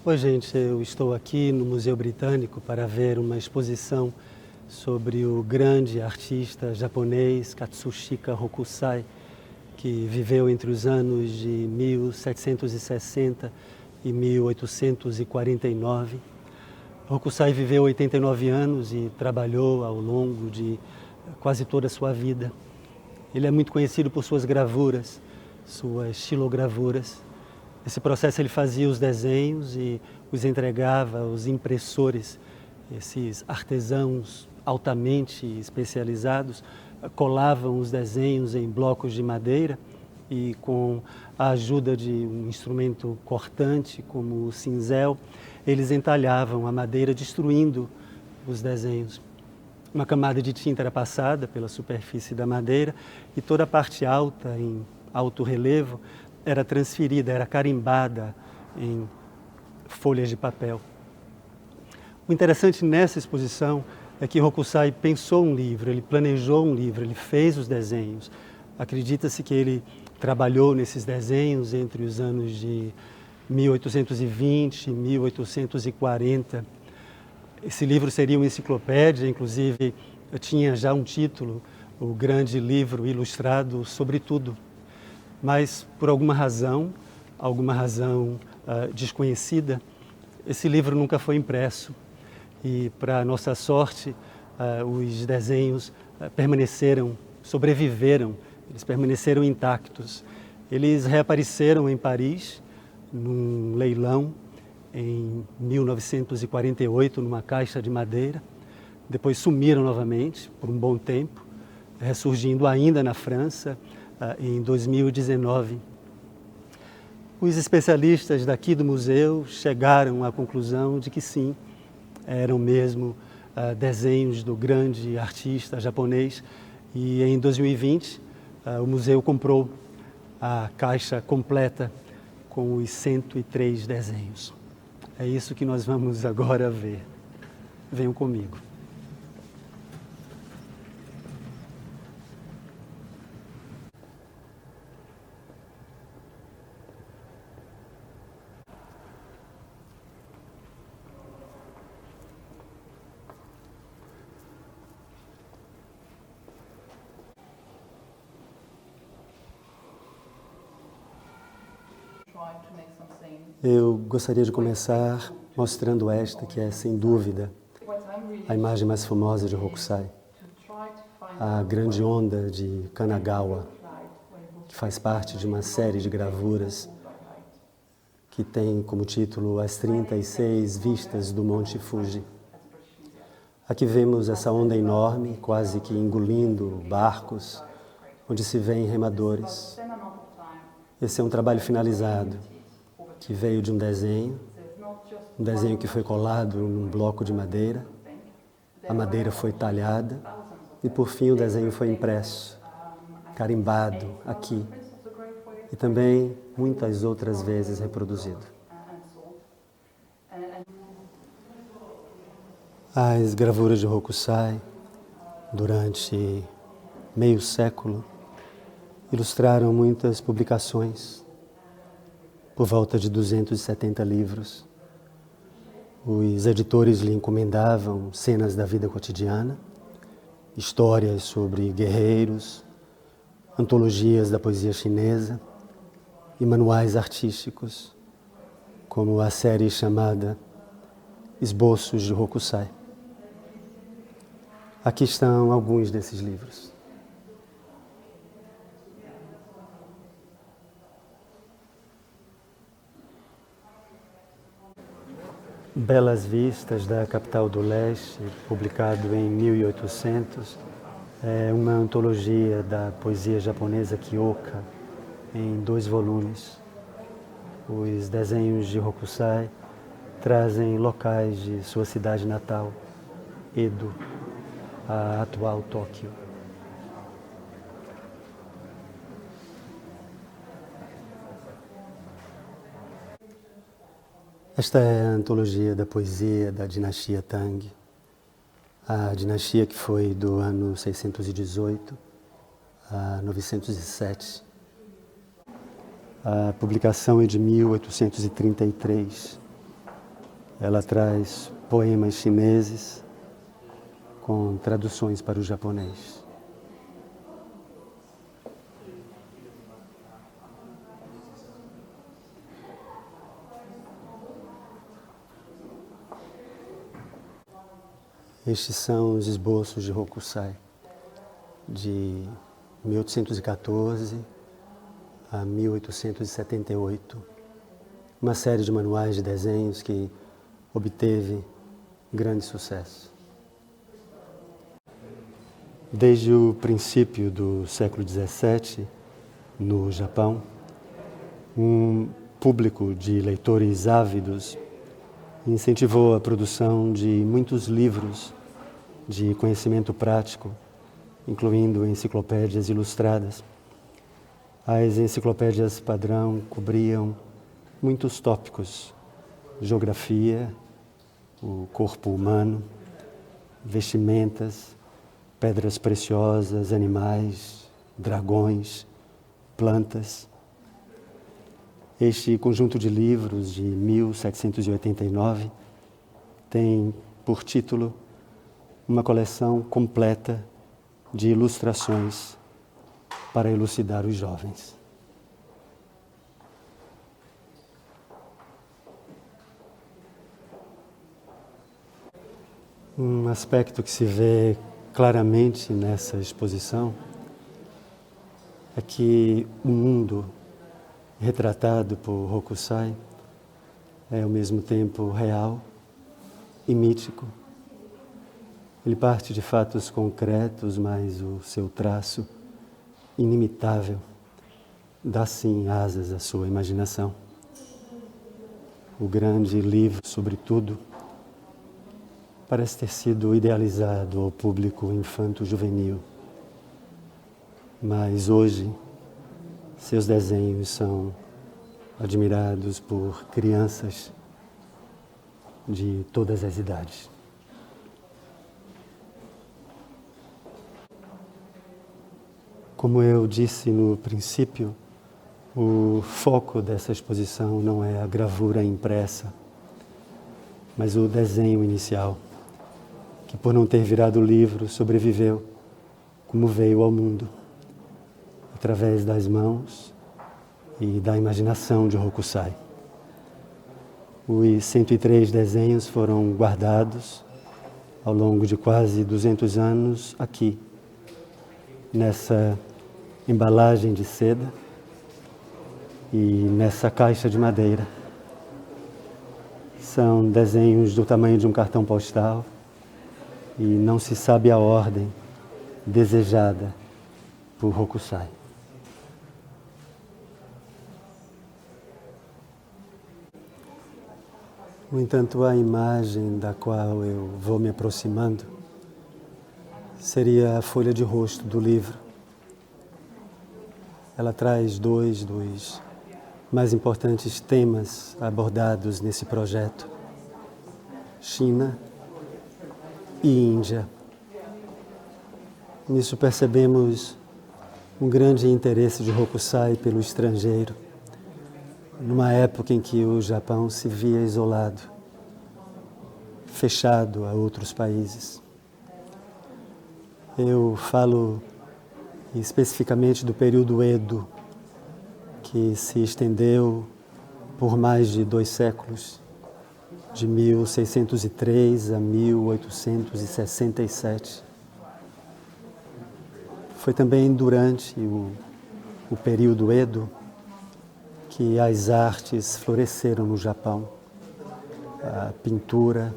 Oi, gente, eu estou aqui no Museu Britânico para ver uma exposição sobre o grande artista japonês Katsushika Hokusai, que viveu entre os anos de 1760 e 1849. Hokusai viveu 89 anos e trabalhou ao longo de quase toda a sua vida. Ele é muito conhecido por suas gravuras, suas xilogravuras. Nesse processo ele fazia os desenhos e os entregava aos impressores. Esses artesãos altamente especializados colavam os desenhos em blocos de madeira e, com a ajuda de um instrumento cortante como o cinzel, eles entalhavam a madeira, destruindo os desenhos. Uma camada de tinta era passada pela superfície da madeira e toda a parte alta, em alto relevo, era transferida, era carimbada em folhas de papel. O interessante nessa exposição é que Hokusai pensou um livro, ele planejou um livro, ele fez os desenhos. Acredita-se que ele trabalhou nesses desenhos entre os anos de 1820 e 1840. Esse livro seria uma enciclopédia, inclusive tinha já um título, o Grande Livro Ilustrado sobre Tudo. Mas, por alguma razão desconhecida, esse livro nunca foi impresso. E, para nossa sorte, os desenhos sobreviveram, eles permaneceram intactos. Eles reapareceram em Paris, num leilão, em 1948, numa caixa de madeira. Depois sumiram novamente, por um bom tempo, ressurgindo ainda na França, em 2019. Os especialistas daqui do museu chegaram à conclusão de que sim, eram mesmo desenhos do grande artista japonês, e em 2020 o museu comprou a caixa completa com os 103 desenhos. É isso que nós vamos agora ver. Venham comigo. Eu gostaria de começar mostrando esta, que é, sem dúvida, a imagem mais famosa de Hokusai, a grande onda de Kanagawa, que faz parte de uma série de gravuras que tem como título As 36 Vistas do Monte Fuji. Aqui vemos essa onda enorme, quase que engolindo barcos, onde se vêem remadores. Esse é um trabalho finalizado, que veio de um desenho que foi colado num bloco de madeira, a madeira foi talhada e, por fim, o desenho foi impresso, carimbado aqui e também muitas outras vezes reproduzido. As gravuras de Hokusai, durante meio século, ilustraram muitas publicações, por volta de 270 livros. Os editores lhe encomendavam cenas da vida cotidiana, histórias sobre guerreiros, antologias da poesia chinesa e manuais artísticos, como a série chamada Esboços de Hokusai. Aqui estão alguns desses livros. Belas Vistas, da capital do leste, publicado em 1800, é uma antologia da poesia japonesa Kyoka, em 2 volumes. Os desenhos de Hokusai trazem locais de sua cidade natal, Edo, a atual Tóquio. Esta é a antologia da poesia da dinastia Tang, a dinastia que foi do ano 618 a 907. A publicação é de 1833. Ela traz poemas chineses com traduções para o japonês. Estes são os esboços de Hokusai, de 1814 a 1878. Uma série de manuais de desenhos que obteve grande sucesso. Desde o princípio do século XVII, no Japão, um público de leitores ávidos incentivou a produção de muitos livros de conhecimento prático, incluindo enciclopédias ilustradas. As enciclopédias padrão cobriam muitos tópicos: geografia, o corpo humano, vestimentas, pedras preciosas, animais, dragões, plantas. Este conjunto de livros de 1789 tem por título uma coleção completa de ilustrações para elucidar os jovens. Um aspecto que se vê claramente nessa exposição é que o mundo retratado por Hokusai é ao mesmo tempo real e mítico. Ele parte de fatos concretos, mas o seu traço inimitável dá sim asas à sua imaginação. O grande livro, sobretudo, parece ter sido idealizado ao público infanto-juvenil, mas hoje seus desenhos são admirados por crianças de todas as idades. Como eu disse no princípio, o foco dessa exposição não é a gravura impressa, mas o desenho inicial, que por não ter virado livro, sobreviveu como veio ao mundo, através das mãos e da imaginação de Hokusai. Os 103 desenhos foram guardados ao longo de quase 200 anos aqui, nessa embalagem de seda e nessa caixa de madeira. São desenhos do tamanho de um cartão postal e não se sabe a ordem desejada por Hokusai. No entanto, a imagem da qual eu vou me aproximando seria a folha de rosto do livro. Ela traz dois dos mais importantes temas abordados nesse projeto: China e Índia. Nisso percebemos um grande interesse de Hokusai pelo estrangeiro, numa época em que o Japão se via isolado, fechado a outros países. Eu falo especificamente do período Edo, que se estendeu por mais de 2 séculos, de 1603 a 1867. Foi também durante o período Edo que as artes floresceram no Japão. A pintura,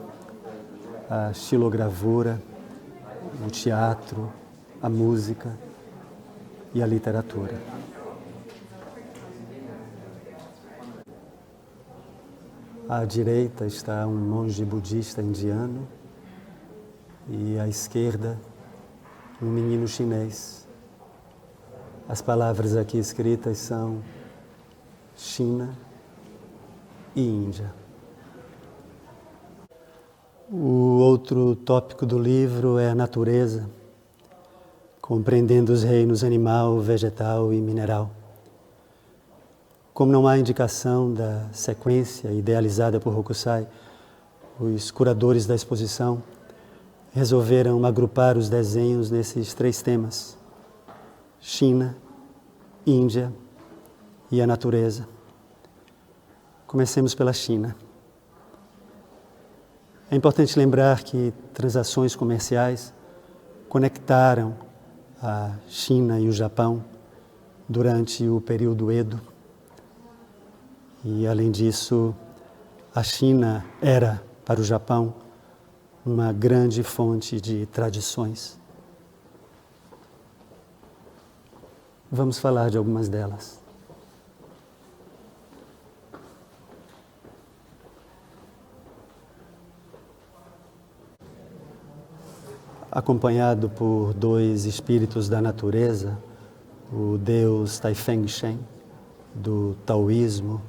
a xilogravura, o teatro, a música e a literatura. À direita está um monge budista indiano e à esquerda um menino chinês. As palavras aqui escritas são China e Índia. O outro tópico do livro é a natureza, compreendendo os reinos animal, vegetal e mineral. Como não há indicação da sequência idealizada por Hokusai, Os curadores da exposição resolveram agrupar os desenhos nesses 3 temas: China, Índia e a natureza. Comecemos pela China. É importante lembrar que transações comerciais conectaram a China e o Japão durante o período Edo. E, além disso, a China era, para o Japão, uma grande fonte de tradições. Vamos falar de algumas delas. Acompanhado por 2 espíritos da natureza, o deus Taifeng Shen, do taoísmo,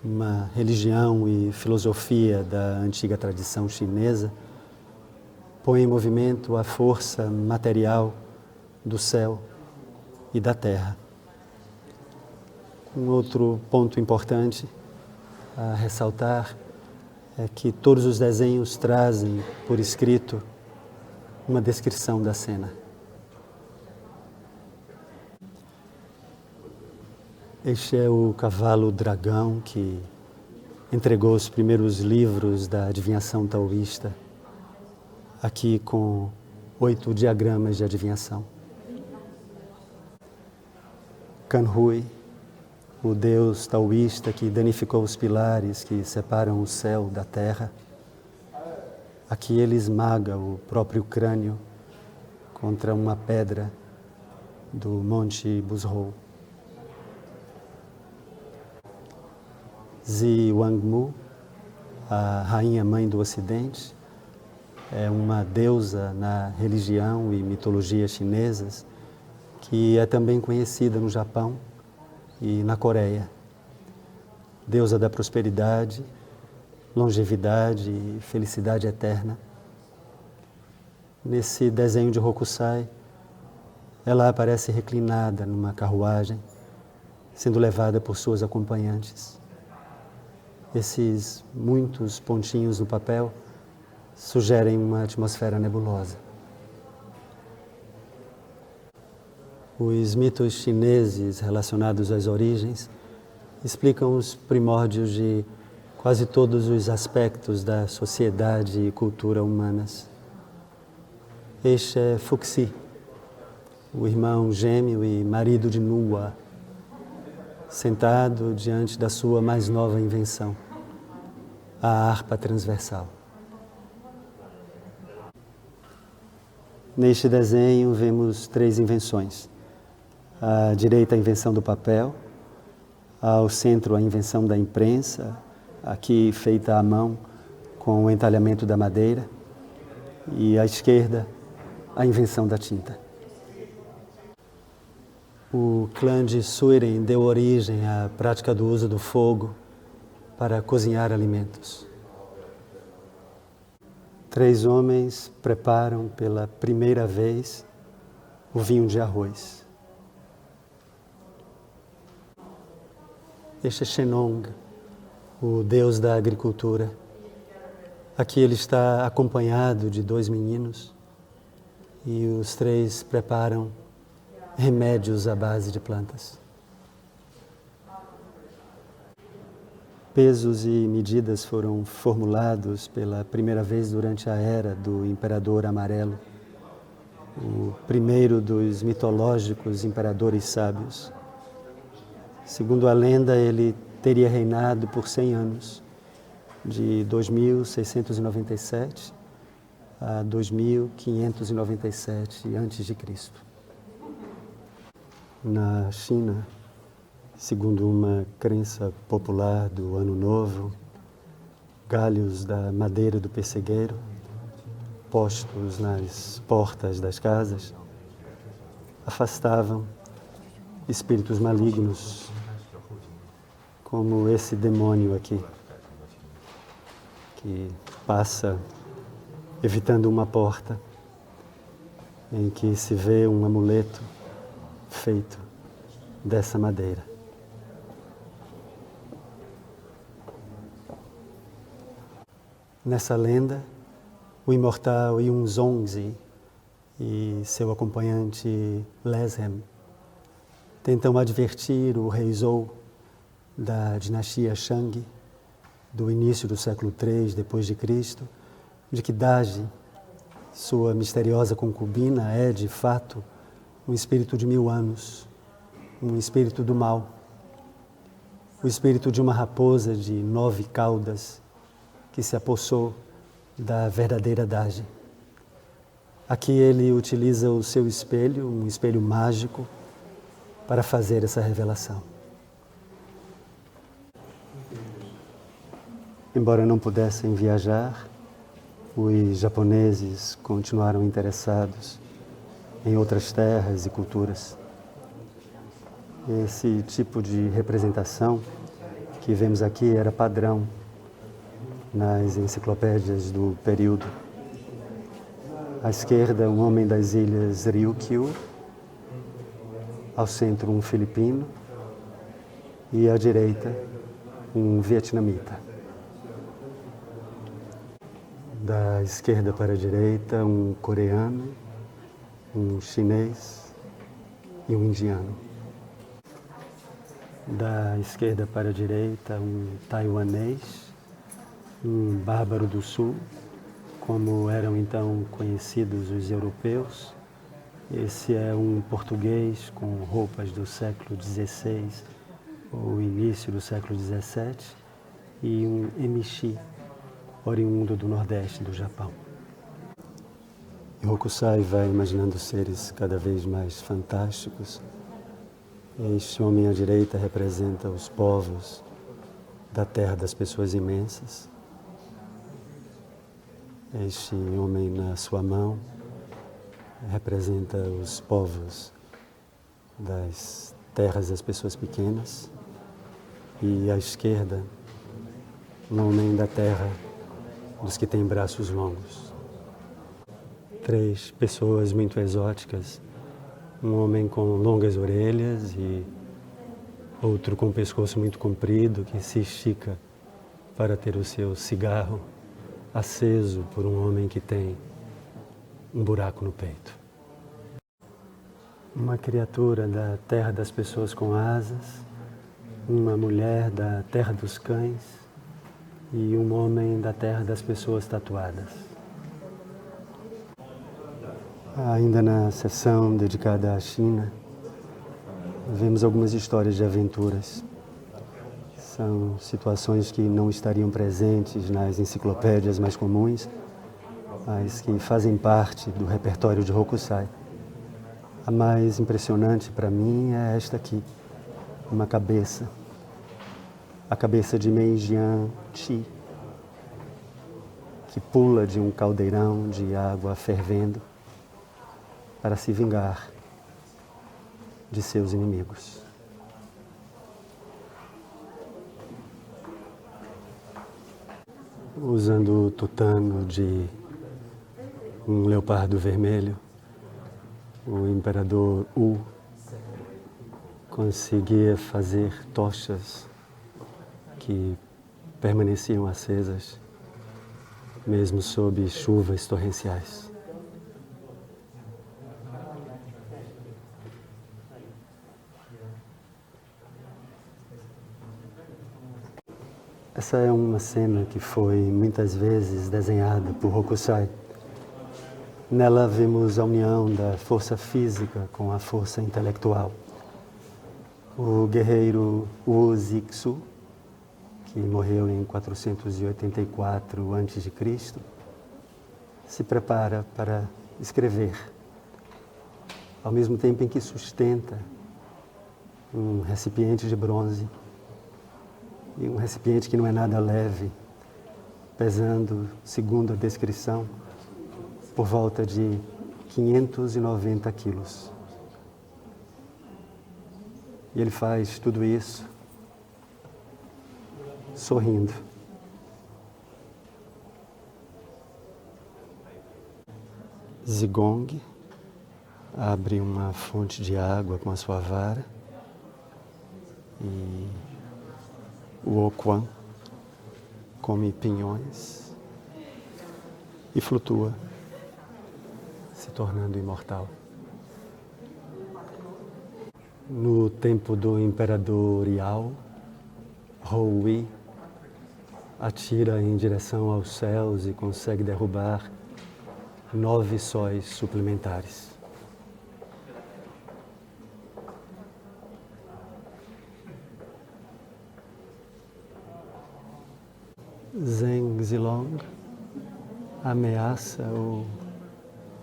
uma religião e filosofia da antiga tradição chinesa, põe em movimento a força material do céu e da terra. Um outro ponto importante a ressaltar é que todos os desenhos trazem por escrito uma descrição da cena. Este é o cavalo dragão que entregou os primeiros livros da adivinhação taoísta, aqui com 8 diagramas de adivinhação. Kanhui, o deus taoísta que danificou os pilares que separam o céu da terra. Aqui ele esmaga o próprio crânio contra uma pedra do Monte Buzhou. Zi Wangmu, a rainha mãe do Ocidente, é uma deusa na religião e mitologia chinesas que é também conhecida no Japão e na Coreia. Deusa da prosperidade, longevidade e felicidade eterna. Nesse desenho de Hokusai, ela aparece reclinada numa carruagem, sendo levada por suas acompanhantes. Esses muitos pontinhos no papel sugerem uma atmosfera nebulosa. Os mitos chineses relacionados às origens explicam os primórdios de quase todos os aspectos da sociedade e cultura humanas. Este é Fuxi, o irmão gêmeo e marido de Nuwa, sentado diante da sua mais nova invenção, a harpa transversal. Neste desenho vemos 3 invenções. À direita, a invenção do papel, ao centro, a invenção da imprensa, aqui feita à mão com o entalhamento da madeira, e à esquerda, a invenção da tinta. O clã de Suiren deu origem à prática do uso do fogo para cozinhar alimentos. 3 homens preparam pela primeira vez o vinho de arroz. Este é Shenong, o deus da agricultura. Aqui ele está acompanhado de 2 meninos e os 3 preparam remédios à base de plantas. Pesos e medidas foram formulados pela primeira vez durante a era do Imperador Amarelo, o primeiro dos mitológicos imperadores sábios. Segundo a lenda, ele teria reinado por 100 anos, de 2697 a 2597 a.C. Na China, segundo uma crença popular do Ano Novo, galhos da madeira do pessegueiro, postos nas portas das casas, afastavam espíritos malignos, como esse demônio aqui, que passa evitando uma porta em que se vê um amuleto feito dessa madeira. Nessa lenda, o imortal Yunzongzi e seu acompanhante Leshem tentam advertir o rei Zhou da dinastia Shang do início do século III depois de Cristo, de que Daji, sua misteriosa concubina, é de fato um espírito de 1000 anos, um espírito do mal, o espírito de uma raposa de 9 caudas que se apossou da verdadeira Daji. Aqui ele utiliza o seu espelho, um espelho mágico, para fazer essa revelação. Embora não pudessem viajar, os japoneses continuaram interessados em outras terras e culturas. Esse tipo de representação que vemos aqui era padrão nas enciclopédias do período. À esquerda, um homem das ilhas Ryukyu, ao centro, um filipino, e à direita, um vietnamita. Da esquerda para a direita, um coreano, um chinês e um indiano. Da esquerda para a direita, um taiwanês, um bárbaro do sul, como eram então conhecidos os europeus. Esse é um português com roupas do século XVI ou início do século XVII e um emishi, oriundo do nordeste do Japão. E Hokusai vai imaginando seres cada vez mais fantásticos. Este homem à direita representa os povos da terra das pessoas imensas. Este homem na sua mão representa os povos das terras das pessoas pequenas. E à esquerda, um homem da terra dos que têm braços longos. 3 pessoas muito exóticas, um homem com longas orelhas e outro com o pescoço muito comprido que se estica para ter o seu cigarro aceso por um homem que tem um buraco no peito. Uma criatura da terra das pessoas com asas, uma mulher da terra dos cães e um homem da terra das pessoas tatuadas. Ainda na sessão dedicada à China, vemos algumas histórias de aventuras. São situações que não estariam presentes nas enciclopédias mais comuns, mas que fazem parte do repertório de Hokusai. A mais impressionante para mim é esta aqui, uma cabeça. A cabeça de Meijian Chi, que pula de um caldeirão de água fervendo para se vingar de seus inimigos. Usando o tutano de um leopardo vermelho, o imperador Wu conseguia fazer tochas que permaneciam acesas, mesmo sob chuvas torrenciais. Essa é uma cena que foi muitas vezes desenhada por Hokusai. Nela vemos a união da força física com a força intelectual. O guerreiro Wu Zixu, que morreu em 484 a.C., se prepara para escrever, ao mesmo tempo em que sustenta um recipiente de bronze, e um recipiente que não é nada leve, pesando, segundo a descrição, por volta de 590 quilos. E ele faz tudo isso sorrindo. Zigong abre uma fonte de água com a sua vara e o Oquan come pinhões e flutua, se tornando imortal. No tempo do imperador Yao, Hou-yi atira em direção aos céus e consegue derrubar 9 sóis suplementares. Zheng Zilong ameaça ou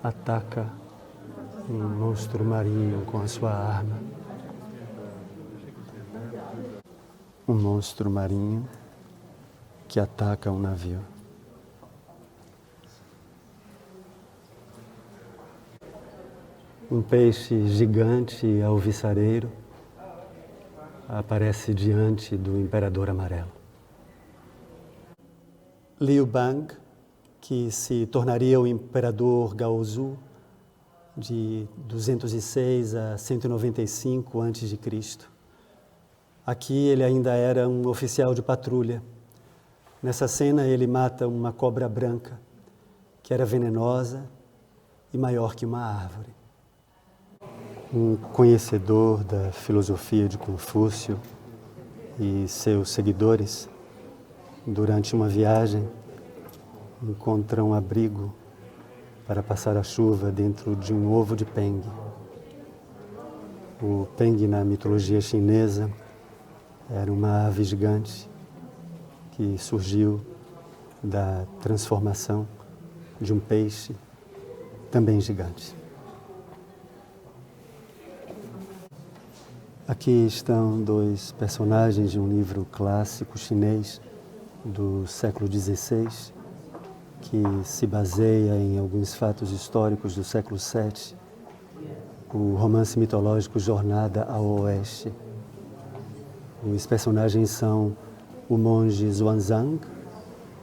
ataca um monstro marinho com a sua arma. Um monstro marinho que ataca um navio. Um peixe gigante alvissareiro aparece diante do imperador amarelo. Liu Bang, que se tornaria o imperador Gaozu de 206 a 195 a.C. Aqui ele ainda era um oficial de patrulha. Nessa cena ele mata uma cobra branca, que era venenosa e maior que uma árvore. Um conhecedor da filosofia de Confúcio e seus seguidores, durante uma viagem, encontram abrigo para passar a chuva dentro de um ovo de peng. O peng, na mitologia chinesa, era uma ave gigante que surgiu da transformação de um peixe também gigante. Aqui estão 2 personagens de um livro clássico chinês do século XVI, que se baseia em alguns fatos históricos do século VII, o romance mitológico Jornada ao Oeste. Os personagens são o monge Xuanzang,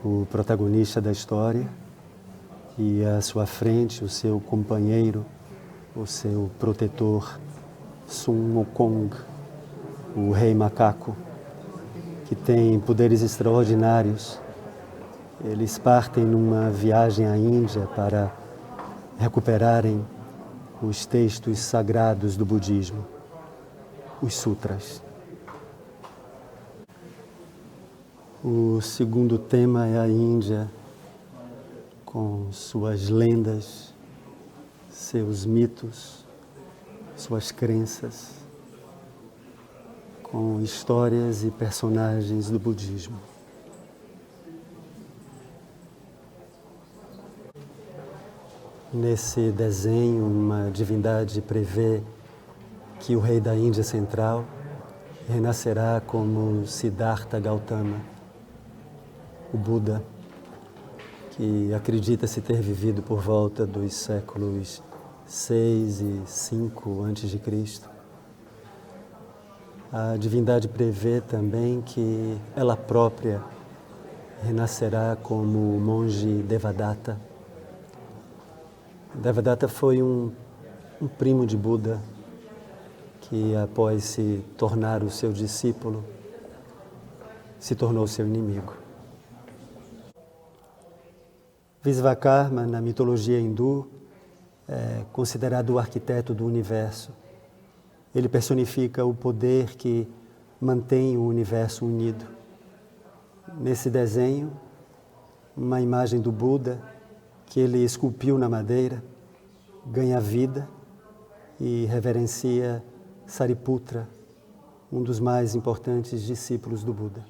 o protagonista da história, e à sua frente o seu companheiro, o seu protetor, Sun Wukong, o rei macaco, que tem poderes extraordinários. Eles partem numa viagem à Índia para recuperarem os textos sagrados do budismo, os sutras. O segundo tema é a Índia, com suas lendas, seus mitos, suas crenças, com histórias e personagens do budismo. Nesse desenho, uma divindade prevê que o rei da Índia Central renascerá como Siddhartha Gautama, o Buda, que acredita-se ter vivido por volta dos séculos 6 e 5 a.C. A divindade prevê também que ela própria renascerá como o monge Devadatta. Devadatta foi um primo de Buda que, após se tornar o seu discípulo, se tornou seu inimigo. Visvakarma, na mitologia hindu, é considerado o arquiteto do universo. Ele personifica o poder que mantém o universo unido. Nesse desenho, uma imagem do Buda que ele esculpiu na madeira ganha vida e reverencia Sariputra, um dos mais importantes discípulos do Buda.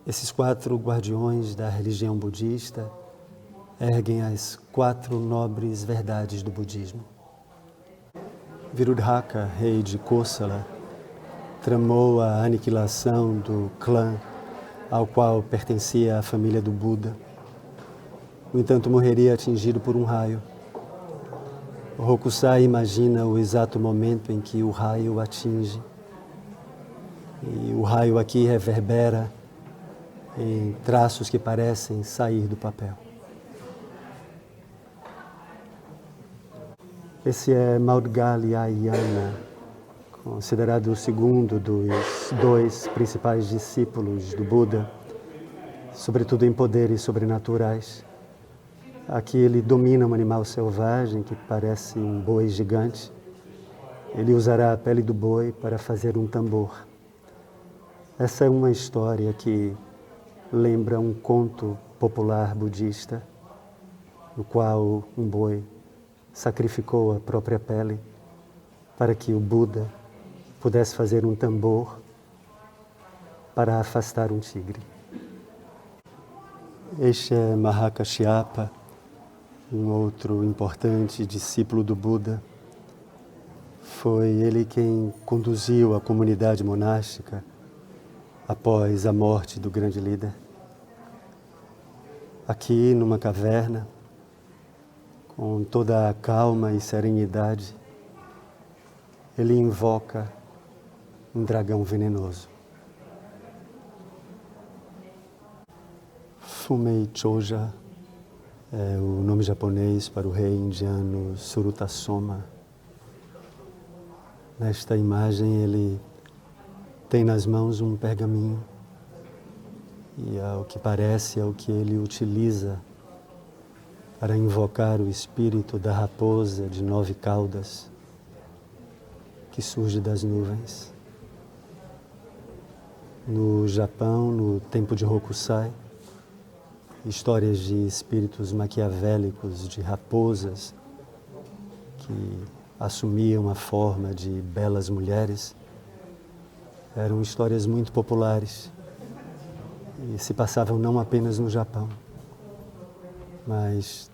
Esses 4 guardiões da religião budista erguem as 4 nobres verdades do budismo. Virudhaka, rei de Kosala, tramou a aniquilação do clã ao qual pertencia a família do Buda. No entanto, morreria atingido por um raio. O Hokusai imagina o exato momento em que o raio atinge. E o raio aqui reverbera em traços que parecem sair do papel. Esse é Maudgalyayana, considerado o segundo dos 2 principais discípulos do Buda. sobretudo em poderes sobrenaturais. Aqui ele domina um animal selvagem que parece um boi gigante. Ele usará a pele do boi para fazer um tambor. Essa é uma história que lembra um conto popular budista, no qual um boi sacrificou a própria pele para que o Buda pudesse fazer um tambor para afastar um tigre. Este é Mahakashyapa, um outro importante discípulo do Buda. Foi ele quem conduziu a comunidade monástica após a morte do grande líder. Aqui, numa caverna, com toda a calma e serenidade, ele invoca um dragão venenoso. Fumei Choja é o nome japonês para o rei indiano Surutasoma. Nesta imagem ele tem nas mãos um pergaminho e ao que parece é o que ele utiliza para invocar o espírito da raposa de 9 caudas que surge das nuvens. No Japão, no tempo de Hokusai, histórias de espíritos maquiavélicos, de raposas que assumiam a forma de belas mulheres, eram histórias muito populares e se passavam não apenas no Japão, mas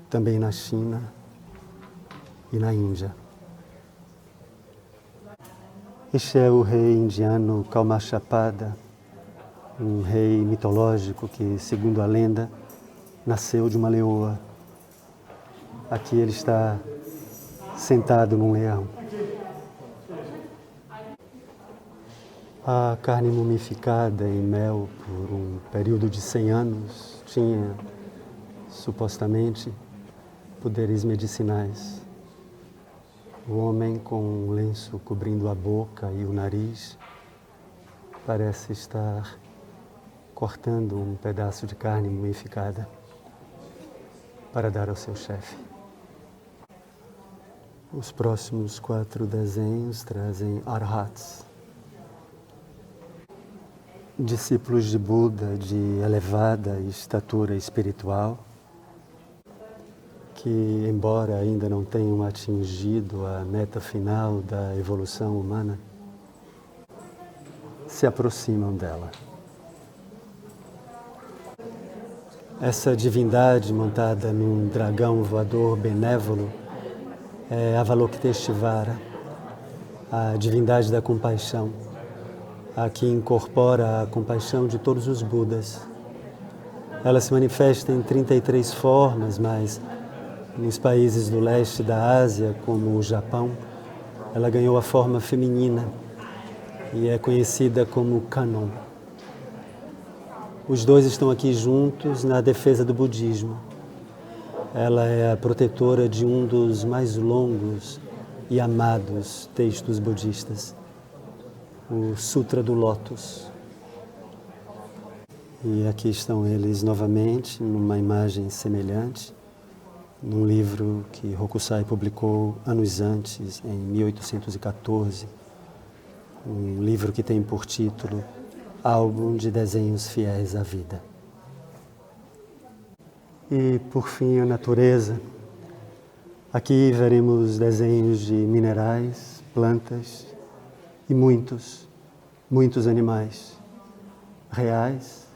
também na China e na Índia. Este é o rei indiano Kalmashapada, um rei mitológico que, segundo a lenda, nasceu de uma leoa. Aqui ele está sentado num leão. A carne mumificada em mel por um período de 100 anos tinha, supostamente, poderes medicinais. O homem com um lenço cobrindo a boca e o nariz parece estar cortando um pedaço de carne mumificada para dar ao seu chefe. Os próximos 4 desenhos trazem arhats, discípulos de Buda de elevada estatura espiritual, que, embora ainda não tenham atingido a meta final da evolução humana, se aproximam dela. Essa divindade montada num dragão voador benévolo é Avalokiteshvara, a divindade da compaixão, a que incorpora a compaixão de todos os Budas. Ela se manifesta em 33 formas, mas nos países do leste da Ásia, como o Japão, ela ganhou a forma feminina e é conhecida como Kannon. Os dois estão aqui juntos na defesa do budismo. Ela é a protetora de um dos mais longos e amados textos budistas, o Sutra do Lótus. E aqui estão eles novamente, numa imagem semelhante, num livro que Hokusai publicou anos antes, em 1814, um livro que tem por título Álbum de Desenhos Fiéis à Vida. E, por fim, a natureza. Aqui veremos desenhos de minerais, plantas e muitos animais, reais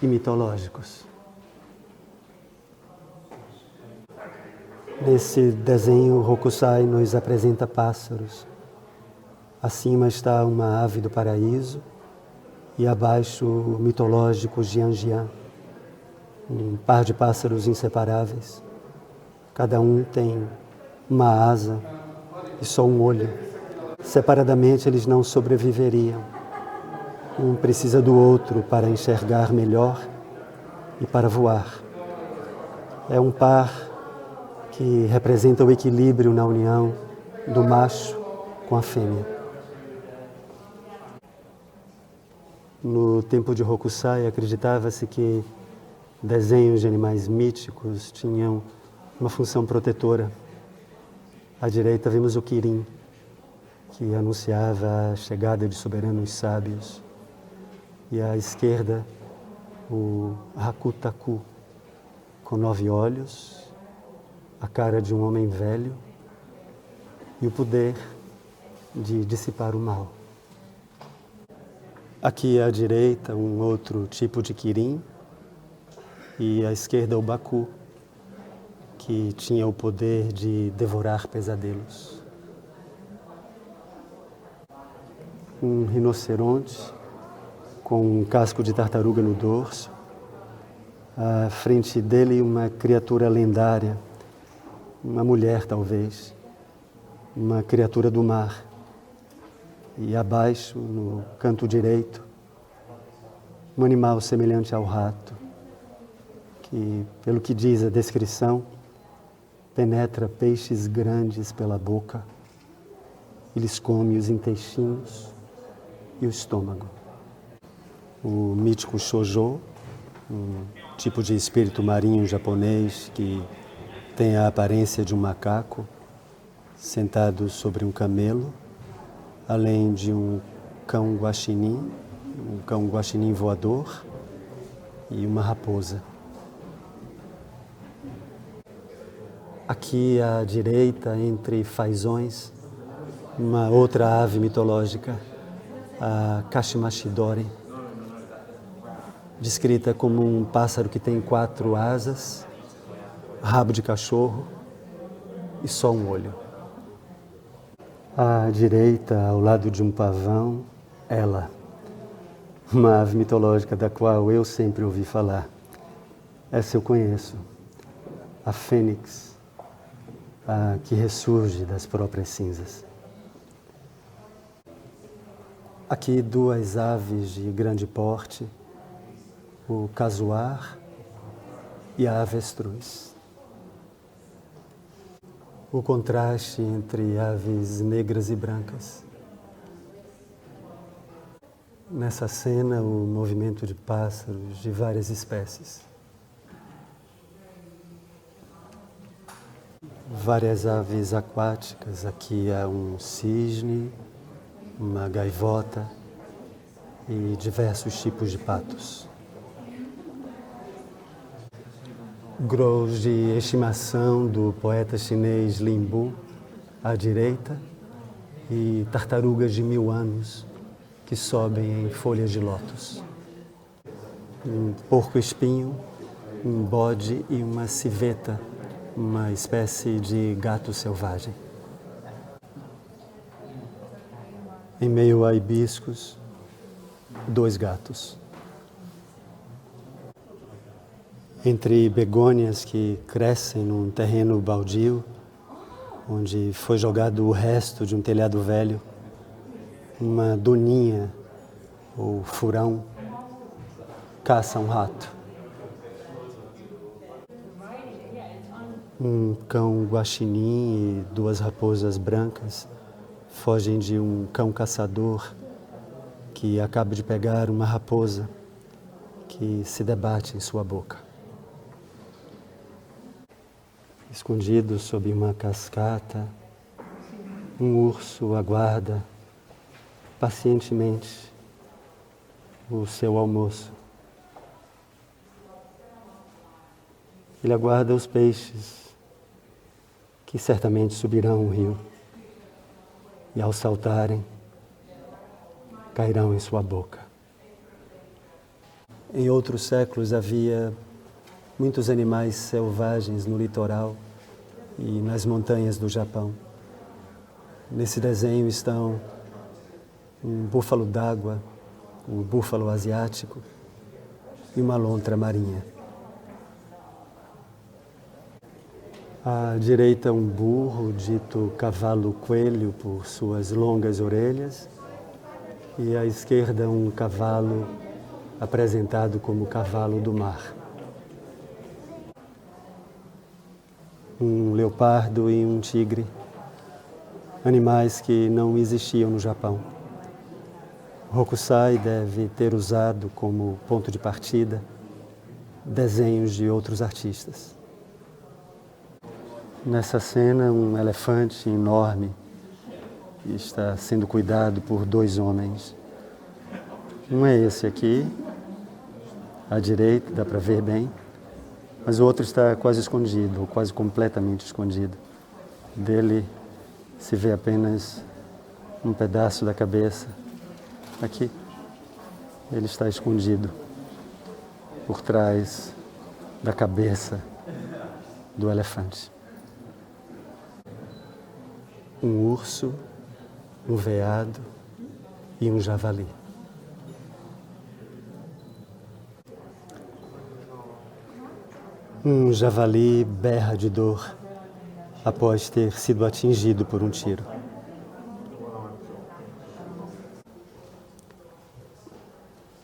e mitológicos. Nesse desenho, Hokusai nos apresenta pássaros. Acima está uma ave do paraíso e abaixo o mitológico Jianjian, um par de pássaros inseparáveis. Cada um tem uma asa e só um olho. Separadamente eles não sobreviveriam. Um precisa do outro para enxergar melhor e para voar. É um par que representa o equilíbrio na união do macho com a fêmea. No tempo de Hokusai, acreditava-se que desenhos de animais míticos tinham uma função protetora. À direita vimos o Kirin, que anunciava a chegada de soberanos sábios. E à esquerda, o Hakutaku, com 9 olhos, a cara de um homem velho e o poder de dissipar o mal. Aqui à direita, um outro tipo de Kirin, e à esquerda o Baku, que tinha o poder de devorar pesadelos. Um rinoceronte com um casco de tartaruga no dorso. À frente dele, uma criatura lendária, uma mulher talvez, uma criatura do mar. E abaixo, no canto direito, um animal semelhante ao rato, que, pelo que diz a descrição, penetra peixes grandes pela boca e lhes come os intestinos e o estômago. O mítico Shoujo, um tipo de espírito marinho japonês que tem a aparência de um macaco sentado sobre um camelo, além de um cão guaxinim voador e uma raposa. Aqui à direita, entre fazões, uma outra ave mitológica, a Kashimashidori, descrita como um pássaro que tem 4 asas, rabo de cachorro e só um olho. À direita, ao lado de um pavão, ela, uma ave mitológica da qual eu sempre ouvi falar. Essa eu conheço, a fênix, a que ressurge das próprias cinzas. Aqui 2 aves de grande porte, o casuar e a avestruz. O contraste entre aves negras e brancas. Nessa cena, o movimento de pássaros de várias espécies. Várias aves aquáticas. Aqui há um cisne, uma gaivota e diversos tipos de patos. Grãos de estimação do poeta chinês Lin Bu, à direita, e tartarugas de 1000 anos que sobem em folhas de lótus. Um porco-espinho, um bode e uma civeta, uma espécie de gato selvagem. Em meio a hibiscos, 2 gatos. Entre begônias que crescem num terreno baldio, onde foi jogado o resto de um telhado velho, uma doninha ou furão caça um rato. Um cão guaxinim e 2 raposas brancas fogem de um cão caçador que acaba de pegar uma raposa que se debate em sua boca. Escondido sob uma cascata, um urso aguarda pacientemente o seu almoço. Ele aguarda os peixes que certamente subirão o rio e, ao saltarem, cairão em sua boca. Em outros séculos havia muitos animais selvagens no litoral e nas montanhas do Japão. Nesse desenho estão um búfalo d'água, o búfalo asiático e uma lontra marinha. À direita, um burro, dito cavalo-coelho por suas longas orelhas, e à esquerda, um cavalo apresentado como cavalo do mar. Um leopardo e um tigre, animais que não existiam no Japão. Hokusai deve ter usado como ponto de partida desenhos de outros artistas. Nessa cena, um elefante enorme está sendo cuidado por dois homens. Um é esse aqui, à direita, dá para ver bem, mas o outro está quase escondido, ou quase completamente escondido. Dele se vê apenas um pedaço da cabeça. Aqui, ele está escondido por trás da cabeça do elefante. Um urso, um veado e um javali. Um javali berra de dor após ter sido atingido por um tiro.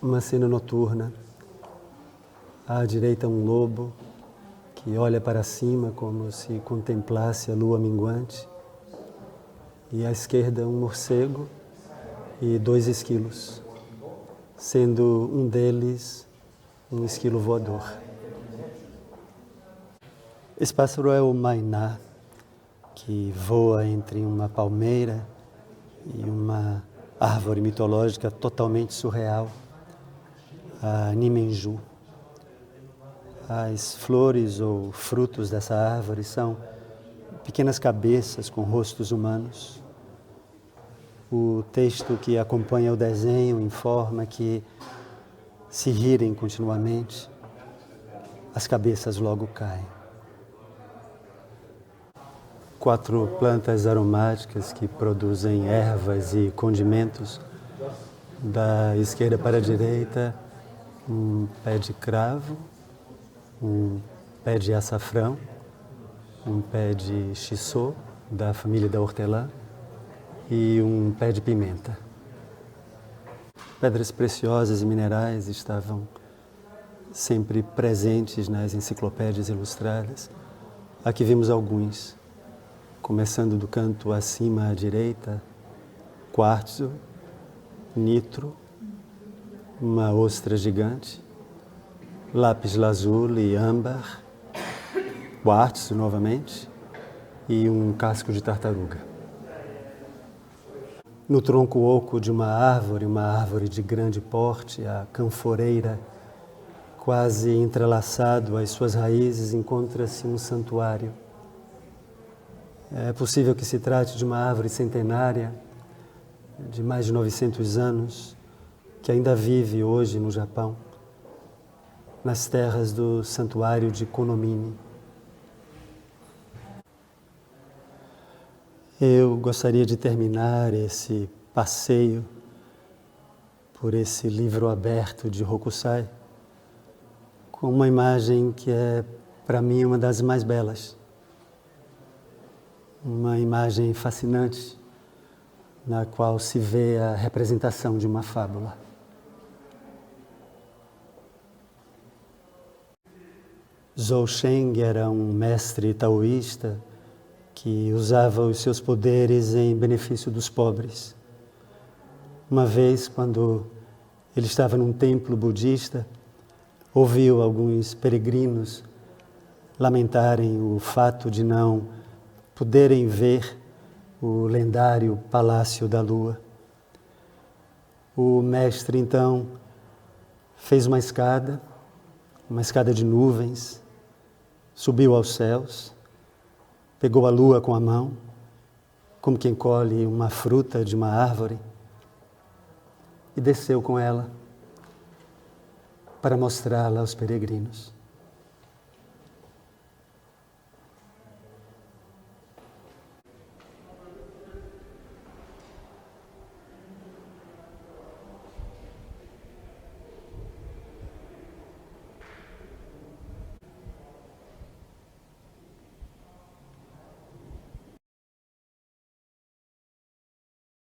Uma cena noturna. À direita, um lobo que olha para cima como se contemplasse a lua minguante. E à esquerda, um morcego e dois esquilos, sendo um deles um esquilo voador. Esse pássaro é o Mainá, que voa entre uma palmeira e uma árvore mitológica totalmente surreal, a Nimenju. As flores ou frutos dessa árvore são pequenas cabeças com rostos humanos. O texto que acompanha o desenho informa que, se rirem continuamente, as cabeças logo caem. 4 plantas aromáticas que produzem ervas e condimentos. Da esquerda para a direita, um pé de cravo, um pé de açafrão, um pé de shiso, da família da hortelã, e um pé de pimenta. Pedras preciosas e minerais estavam sempre presentes nas enciclopédias ilustradas. Aqui vimos alguns, começando do canto acima à direita: quartzo, nitro, uma ostra gigante, lápis lazuli, âmbar, quartzo novamente e um casco de tartaruga. No tronco oco de uma árvore de grande porte, a canforeira, quase entrelaçado às suas raízes, encontra-se um santuário. É possível que se trate de uma árvore centenária, de mais de 900 anos, que ainda vive hoje no Japão, nas terras do santuário de Konomini. Eu gostaria de terminar esse passeio por esse livro aberto de Hokusai com uma imagem que é, para mim, uma das mais belas. Uma imagem fascinante, na qual se vê a representação de uma fábula. Zhou Sheng era um mestre taoísta que usava os seus poderes em benefício dos pobres. Uma vez, quando ele estava num templo budista, ouviu alguns peregrinos lamentarem o fato de não poderem ver o lendário Palácio da Lua. O mestre, então, fez uma escada de nuvens, subiu aos céus, pegou a lua com a mão, como quem colhe uma fruta de uma árvore, e desceu com ela para mostrá-la aos peregrinos.